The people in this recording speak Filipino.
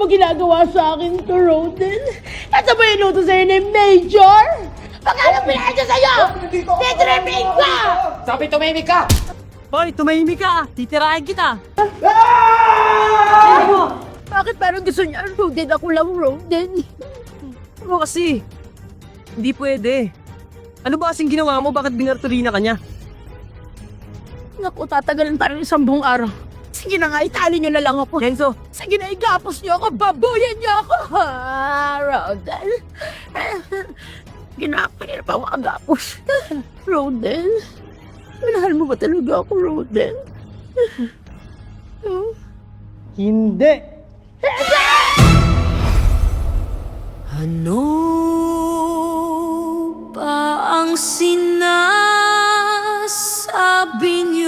mo ginagawa sa akin to, Roden? Ito ba yung luto sa'yo ni Major? Magkano pinahal ko sa'yo? Titripling ka! Sabi tumimik ka! Hoy, tumahimik ka! Titirahin kita! Bakit parang gusto niya, Roden? Ako lang, Roden. Ano kasi? Hindi pwede. Ano ba kasing ginawa mo? Bakit binartolina ka niya? Naku, tatagalan tayo ng 10 araw. Sige na nga, itali niyo na lang ako. Kenzo, Sige na, igapos niyo ako, babuyan niyo ako. Roden. Ginapin pa ako agapos. Roden. Minahal mo ba talaga ako, Roden? hindi! Ano pa ang sinasabi niyo?